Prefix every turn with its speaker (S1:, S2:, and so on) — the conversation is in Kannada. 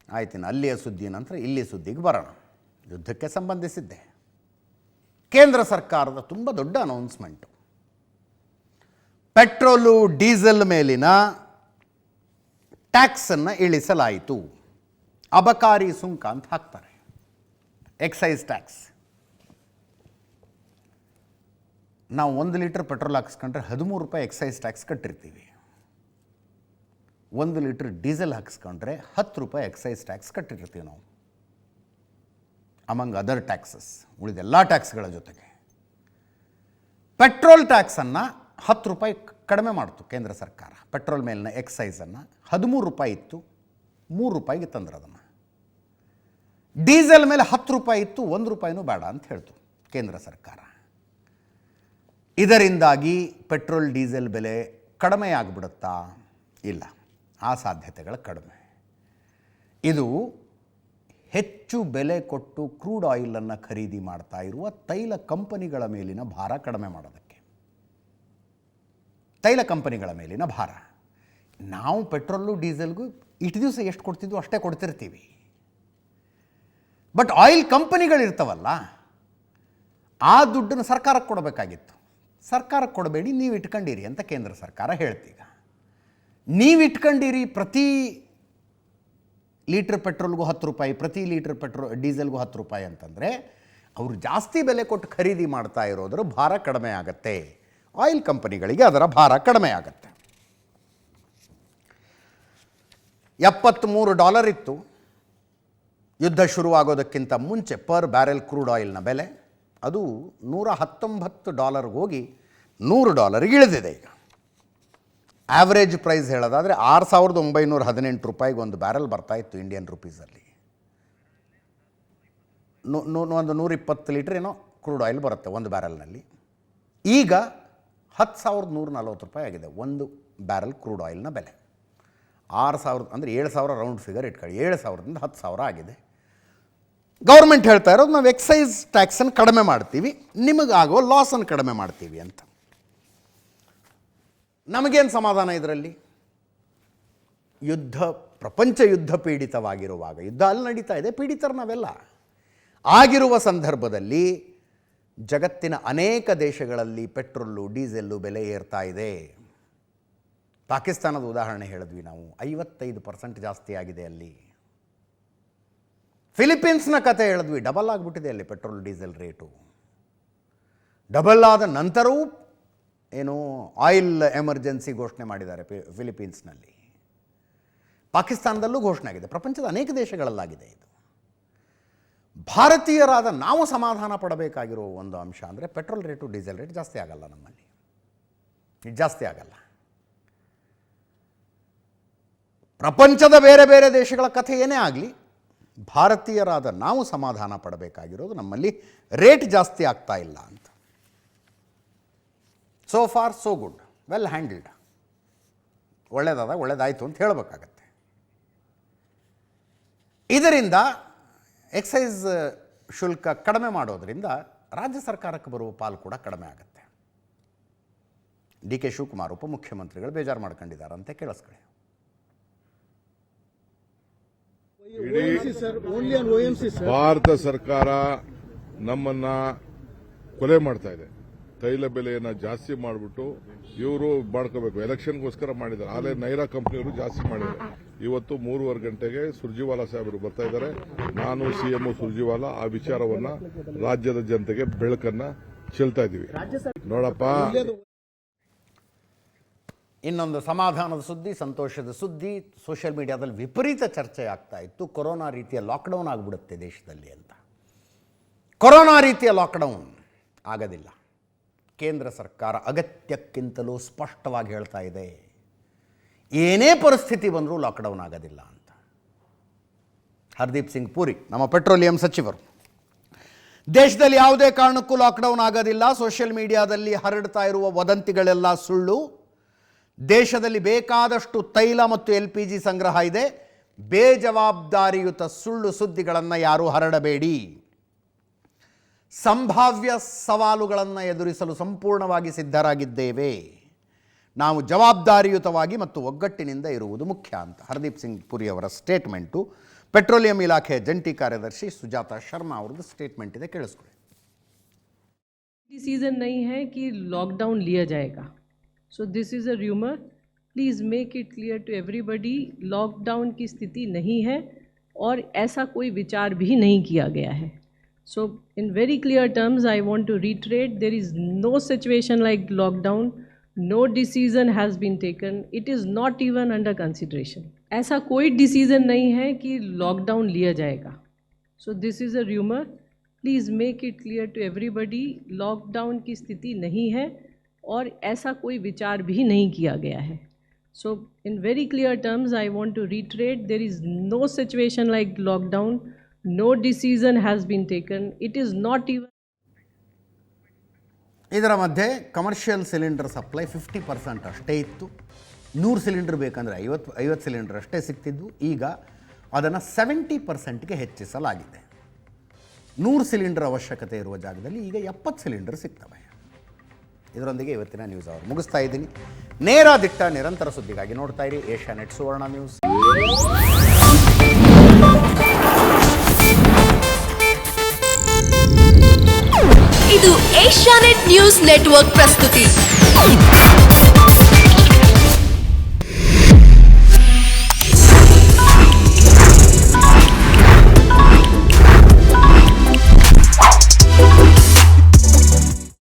S1: ಆಯ್ತಿನ ಅಲ್ಲಿಯ ಸುದ್ದಿ ನಂತರ ಇಲ್ಲಿ ಸುದ್ದಿಗೆ ಬರೋಣ. ಯುದ್ಧಕ್ಕೆ ಸಂಬಂಧಿಸಿದ್ದೆ. ಕೇಂದ್ರ ಸರ್ಕಾರದ ತುಂಬ ದೊಡ್ಡ ಅನೌನ್ಸ್ಮೆಂಟು. ಪೆಟ್ರೋಲು ಡೀಸೆಲ್ ಮೇಲಿನ ಟ್ಯಾಕ್ಸನ್ನು ಇಳಿಸಲಾಯಿತು. ಅಬಕಾರಿ ಸುಂಕ ಅಂತ ಹಾಕ್ತಾರೆ, ಎಕ್ಸೈಸ್ ಟ್ಯಾಕ್ಸ್. ನಾವು 1 ಲೀಟ್ರ್ ಪೆಟ್ರೋಲ್ ಹಾಕಿಸ್ಕೊಂಡ್ರೆ 13 ರೂಪಾಯಿ ಎಕ್ಸೈಸ್ ಟ್ಯಾಕ್ಸ್ ಕಟ್ಟಿರ್ತೀವಿ. 1 ಲೀಟ್ರ್ ಡೀಸೆಲ್ ಹಾಕಿಸ್ಕೊಂಡ್ರೆ 10 ರೂಪಾಯಿ ಎಕ್ಸೈಸ್ ಟ್ಯಾಕ್ಸ್ ಕಟ್ಟಿರ್ತೀವಿ ನಾವು, ಅಮಂಗ್ ಅದರ್ ಟ್ಯಾಕ್ಸಸ್, ಉಳಿದೆಲ್ಲ ಟ್ಯಾಕ್ಸ್ಗಳ ಜೊತೆಗೆ. ಪೆಟ್ರೋಲ್ ಟ್ಯಾಕ್ಸನ್ನು 10 ರೂಪಾಯಿ ಕಡಿಮೆ ಮಾಡ್ತು ಕೇಂದ್ರ ಸರ್ಕಾರ. ಪೆಟ್ರೋಲ್ ಮೇಲಿನ ಎಕ್ಸೈಸನ್ನು 13 ರೂಪಾಯಿ ಇತ್ತು, 3 ರೂಪಾಯಿಗೆ ತಂದ್ರೆ ಅದನ್ನು. ಡೀಸೆಲ್ ಮೇಲೆ 10 ರೂಪಾಯಿ ಇತ್ತು, 1 ರೂಪಾಯಿನೂ ಬೇಡ ಅಂತ ಹೇಳ್ತು ಕೇಂದ್ರ ಸರ್ಕಾರ. ಇದರಿಂದಾಗಿ ಪೆಟ್ರೋಲ್ ಡೀಸೆಲ್ ಬೆಲೆ ಕಡಿಮೆ ಆಗಿಬಿಡುತ್ತಾ? ಇಲ್ಲ, ಆ ಸಾಧ್ಯತೆಗಳು ಕಡಿಮೆ. ಇದು ಹೆಚ್ಚು ಬೆಲೆ ಕೊಟ್ಟು ಕ್ರೂಡ್ ಆಯಿಲನ್ನು ಖರೀದಿ ಮಾಡ್ತಾ ಇರುವ ತೈಲ ಕಂಪನಿಗಳ ಮೇಲಿನ ಭಾರ ಕಡಿಮೆ ಮಾಡೋದಕ್ಕೆ. ತೈಲ ಕಂಪನಿಗಳ ಮೇಲಿನ ಭಾರ. ನಾವು ಪೆಟ್ರೋಲು ಡೀಸೆಲ್ಗೂ ಇಷ್ಟು ದಿವಸ ಎಷ್ಟು ಕೊಡ್ತಿದ್ವು ಅಷ್ಟೇ ಕೊಡ್ತಿರ್ತೀವಿ. ಬಟ್ ಆಯಿಲ್ ಕಂಪನಿಗಳಿರ್ತಾವಲ್ಲ, ಆ ದುಡ್ಡನ್ನು ಸರ್ಕಾರಕ್ಕೆ ಕೊಡಬೇಕಾಗಿತ್ತು. ಸರ್ಕಾರಕ್ಕೆ ಕೊಡಬೇಡಿ, ನೀವು ಇಟ್ಕೊಂಡಿರಿ ಅಂತ ಕೇಂದ್ರ ಸರ್ಕಾರ ಹೇಳ್ತೀಗ. ನೀವು ಇಟ್ಕೊಂಡಿರಿ ಪ್ರತಿ ಲೀಟ್ರ್ ಪೆಟ್ರೋಲ್ಗೂ 10 ರೂಪಾಯಿ, ಪ್ರತಿ ಲೀಟ್ರ್ ಡೀಸೆಲ್ಗೂ 10 ರೂಪಾಯಿ ಅಂತಂದರೆ ಅವರು ಜಾಸ್ತಿ ಬೆಲೆ ಕೊಟ್ಟು ಖರೀದಿ ಮಾಡ್ತಾ ಇರೋದ್ರ ಭಾರ ಕಡಿಮೆ ಆಗುತ್ತೆ. ಆಯಿಲ್ ಕಂಪನಿಗಳಿಗೆ ಅದರ ಭಾರ ಕಡಿಮೆ ಆಗುತ್ತೆ. $73 ಇತ್ತು ಯುದ್ಧ ಶುರುವಾಗೋದಕ್ಕಿಂತ ಮುಂಚೆ ಪರ್ ಬ್ಯಾರೆಲ್ ಕ್ರೂಡ್ ಆಯಿಲ್ನ ಬೆಲೆ. ಅದು $119 ಹೋಗಿ $100 ಇಳಿದಿದೆ ಈಗ. ಆವ್ರೇಜ್ ಪ್ರೈಸ್ ಹೇಳೋದಾದರೆ 6,918 ರೂಪಾಯಿಗೆ ಒಂದು ಬ್ಯಾರೆಲ್ ಬರ್ತಾಯಿತ್ತು ಇಂಡಿಯನ್ ರುಪೀಸಲ್ಲಿ. ಒಂದು 120 ಲೀಟ್ರ್ ಏನೋ ಕ್ರೂಡ್ ಆಯಿಲ್ ಬರುತ್ತೆ ಒಂದು ಬ್ಯಾರೆಲ್ನಲ್ಲಿ. ಈಗ 10,140 ರೂಪಾಯಿ ಆಗಿದೆ ಒಂದು ಬ್ಯಾರೆಲ್ ಕ್ರೂಡ್ ಆಯಿಲ್ನ ಬೆಲೆ. 6,000 ಅಂದರೆ 7,000 ರೌಂಡ್ ಫಿಗರ್ ಇಟ್ಕೊಳ್ಳಿ, 7,000ದಿಂದ 10,000 ಆಗಿದೆ. ಗೌರ್ಮೆಂಟ್ ಹೇಳ್ತಾ ಇರೋದು ನಾವು ಎಕ್ಸೈಸ್ ಟ್ಯಾಕ್ಸನ್ನು ಕಡಿಮೆ ಮಾಡ್ತೀವಿ, ನಿಮಗಾಗೋ ಲಾಸನ್ನು ಕಡಿಮೆ ಮಾಡ್ತೀವಿ ಅಂತ. ನಮಗೇನು ಸಮಾಧಾನ ಇದರಲ್ಲಿ? ಪ್ರಪಂಚ ಯುದ್ಧ ಪೀಡಿತವಾಗಿರುವಾಗ, ಯುದ್ಧ ಅಲ್ಲಿ ನಡೀತಾ ಇದೆ, ಪೀಡಿತರು ನಾವೆಲ್ಲ ಆಗಿರುವ ಸಂದರ್ಭದಲ್ಲಿ ಜಗತ್ತಿನ ಅನೇಕ ದೇಶಗಳಲ್ಲಿ ಪೆಟ್ರೋಲು ಡೀಸೆಲ್ಲು ಬೆಲೆ ಏರ್ತಾ ಇದೆ. ಪಾಕಿಸ್ತಾನದ ಉದಾಹರಣೆ ಹೇಳಿದ್ವಿ ನಾವು, 55% ಜಾಸ್ತಿ ಆಗಿದೆ ಅಲ್ಲಿ. ಫಿಲಿಪೀನ್ಸ್ನ ಕತೆ ಹೇಳಿದ್ವಿ, ಡಬಲ್ ಆಗಿಬಿಟ್ಟಿದೆ ಅಲ್ಲಿ ಪೆಟ್ರೋಲ್ ಡೀಸೆಲ್ ರೇಟು. ಡಬಲ್ ಆದ ನಂತರವೂ ಏನು ಆಯಿಲ್ ಎಮರ್ಜೆನ್ಸಿ ಘೋಷಣೆ ಮಾಡಿದ್ದಾರೆ ಫಿಲಿಪೀನ್ಸ್ನಲ್ಲಿ. ಪಾಕಿಸ್ತಾನದಲ್ಲೂ ಘೋಷಣೆ ಆಗಿದೆ, ಪ್ರಪಂಚದ ಅನೇಕ ದೇಶಗಳಲ್ಲಾಗಿದೆ ಇದು. ಭಾರತೀಯರಾದ ನಾವು ಸಮಾಧಾನ ಪಡಬೇಕಾಗಿರೋ ಒಂದು ಅಂಶ ಅಂದರೆ ಪೆಟ್ರೋಲ್ ರೇಟು ಡೀಸೆಲ್ ರೇಟ್ ಜಾಸ್ತಿ ಆಗಲ್ಲ ನಮ್ಮಲ್ಲಿ, ಜಾಸ್ತಿ ಆಗಲ್ಲ. ಪ್ರಪಂಚದ ಬೇರೆ ಬೇರೆ ದೇಶಗಳ ಕಥೆ ಏನೇ ಆಗಲಿ, ಭಾರತೀಯರಾದ ನಾವು ಸಮಾಧಾನ ಪಡಬೇಕಾಗಿರೋದು ನಮ್ಮಲ್ಲಿ ರೇಟ್ ಜಾಸ್ತಿ ಆಗ್ತಾ ಇಲ್ಲ ಅಂತ. So far so good, well handled, ಒಳ್ಳೆಯದಾಯಿತು ಅಂತ ಹೇಳಬೇಕಾಗತ್ತೆ. ಇದರಿಂದ ಎಕ್ಸೈಸ್ ಶುಲ್ಕ ಕಡಿಮೆ ಮಾಡೋದರಿಂದ ರಾಜ್ಯ ಸರ್ಕಾರಕ್ಕೆ ಬರುವ ಪಾಲು ಕೂಡ ಕಡಿಮೆ ಆಗುತ್ತೆ. ಡಿ ಕೆ ಶಿವಕುಮಾರ್ ಉಪಮುಖ್ಯಮಂತ್ರಿಗಳು ಬೇಜಾರು ಮಾಡ್ಕೊಂಡಿದ್ದಾರಂತೆ, ಕೇಳಿಸ್ಕೊಳ್ಳಿ.
S2: ಭಾರತ ಸರ್ಕಾರ ನಮ್ಮನ್ನ ಕೊಲೆ ಮಾಡ್ತಾ ಇದೆ. ತೈಲ ಬೆಲೆಯನ್ನ ಜಾಸ್ತಿ ಮಾಡಿಬಿಟ್ಟು ಇವರು ಮಾಡ್ಕೋಬೇಕು, ಎಲೆಕ್ಷನ್ಗೋಸ್ಕರ ಮಾಡಿದ್ದಾರೆ. ಆಲೇ ನೈರಾ ಕಂಪನಿಯವರು ಜಾಸ್ತಿ ಮಾಡಿದ್ದಾರೆ. ಇವತ್ತು 3:30 ಗಂಟೆಗೆ ಸುರ್ಜಿವಾಲಾ ಸಾಹೇಬರು ಬರ್ತಾ ಇದ್ದಾರೆ. ನಾನು ಸಿಎಂಒ ಸುರ್ಜಿವಾಲಾ ಆ ವಿಚಾರವನ್ನ ರಾಜ್ಯದ ಜನತೆಗೆ ಬೆಳಕನ್ನ ಚೆಲ್ತಾ ಇದ್ದೀವಿ. ನೋಡಪ್ಪ,
S1: ಇನ್ನೊಂದು ಸಮಾಧಾನದ ಸುದ್ದಿ, ಸಂತೋಷದ ಸುದ್ದಿ ಸೋಷಿಯಲ್ ಮೀಡಿಯಾದಲ್ಲಿ ವಿಪರೀತ ಚರ್ಚೆ ಆಗ್ತಾ ಇತ್ತು. ಕೊರೋನಾ ರೀತಿಯ ಲಾಕ್ಡೌನ್ ಆಗಿಬಿಡುತ್ತೆ ದೇಶದಲ್ಲಿ ಅಂತ. ಕೊರೋನಾ ರೀತಿಯ ಲಾಕ್ಡೌನ್ ಆಗೋದಿಲ್ಲ. ಕೇಂದ್ರ ಸರ್ಕಾರ ಅಗತ್ಯಕ್ಕಿಂತಲೂ ಸ್ಪಷ್ಟವಾಗಿ ಹೇಳ್ತಾ ಇದೆ, ಏನೇ ಪರಿಸ್ಥಿತಿ ಬಂದರೂ ಲಾಕ್ಡೌನ್ ಆಗೋದಿಲ್ಲ ಅಂತ. ಹರ್ದೀಪ್ ಸಿಂಗ್ ಪುರಿ, ನಮ್ಮ ಪೆಟ್ರೋಲಿಯಂ ಸಚಿವರು, ದೇಶದಲ್ಲಿ ಯಾವುದೇ ಕಾರಣಕ್ಕೂ ಲಾಕ್ಡೌನ್ ಆಗೋದಿಲ್ಲ, ಸೋಷಿಯಲ್ ಮೀಡಿಯಾದಲ್ಲಿ ಹರಡ್ತಾ ಇರುವ ವದಂತಿಗಳೆಲ್ಲ ಸುಳ್ಳು, ದೇಶದಲ್ಲಿ ಬೇಕಾದಷ್ಟು ತೈಲ ಮತ್ತು LPG ಸಂಗ್ರಹ ಇದೆ, ಬೇಜವಾಬ್ದಾರಿಯುತ ಸುಳ್ಳು ಸುದ್ದಿಗಳನ್ನು ಯಾರೂ ಹರಡಬೇಡಿ, ಸಂಭಾವ್ಯ ಸವಾಲುಗಳನ್ನು ಎದುರಿಸಲು ಸಂಪೂರ್ಣವಾಗಿ ಸಿದ್ಧರಾಗಿದ್ದೇವೆ, ನಾವು ಜವಾಬ್ದಾರಿಯುತವಾಗಿ ಮತ್ತು ಒಗ್ಗಟ್ಟಿನಿಂದ ಇರುವುದು ಮುಖ್ಯ ಅಂತ ಹರ್ದೀಪ್ ಸಿಂಗ್ ಪುರಿ ಅವರ ಸ್ಟೇಟ್ಮೆಂಟು ಪೆಟ್ರೋಲಿಯಂ ಇಲಾಖೆ ಜಂಟಿ ಕಾರ್ಯದರ್ಶಿ ಸುಜಾತಾ ಶರ್ಮಾ ಅವ್ರದ್ದು ಸ್ಟೇಟ್ಮೆಂಟ್ ಇದೆ, ಕೇಳಿಸ್ಕೊಳ್ಳಿ.
S3: डिसीजन नहीं है कि लॉकडाउन लिया जाएगा. So this is a rumour. Please make it clear to everybody, lockdown की स्थिति नहीं है और ऐसा कोई विचार भी नहीं किया गया है. So in very clear terms I want to reiterate, there is no situation like lockdown. No decision has been taken. It is not even under consideration. ऐसा कोई डिसीजन नहीं है कि लॉकडाउन लिया जाएगा. So this is a rumour. Please make it clear to everybody, lockdown की स्थिति नहीं है और ऐसा कोई विचार भी नहीं किया गया है. So in very clear terms I want to reiterate, there is no situation like lockdown. No decision has been taken. It is not even.
S1: ಇದರ ಮಧ್ಯೆ ಕಮರ್ಷಿಯಲ್ ಸಿಲಿಂಡರ್ ಸಪ್ಲೈ 50% ಅಷ್ಟೇ ಇತ್ತು. 100 ಸಿಲಿಂಡರ್ ಬೇಕಂದರೆ 50 ಸಿಲಿಂಡರ್ ಅಷ್ಟೇ ಸಿಗ್ತಿದ್ವು. ಈಗ ಅದನ್ನು 70%ಗೆ ಹೆಚ್ಚಿಸಲಾಗಿದೆ. 100 ಸಿಲಿಂಡರ್ ಅವಶ್ಯಕತೆ ಇರುವ ಜಾಗದಲ್ಲಿ ಈಗ 70 ಸಿಲಿಂಡರ್ ಸಿಗ್ತವೆ. ಇದರೊಂದಿಗೆ ಇವತ್ತಿನ ನ್ಯೂಸ್ ಅವರ್ ಮುಗಿಸ್ತಾ ಇದ್ದೀನಿ. ನೇರ ದಿಟ್ಟ ನಿರಂತರ ಸುದ್ದಿಗಾಗಿ ನೋಡ್ತಾ ಇರಿ ಏಷ್ಯಾನೆಟ್ ಸುವರ್ಣ ನ್ಯೂಸ್.
S4: ಇದು ಏಷ್ಯಾನೆಟ್ ನ್ಯೂಸ್ ನೆಟ್ವರ್ಕ್ ಪ್ರಸ್ತುತಿ.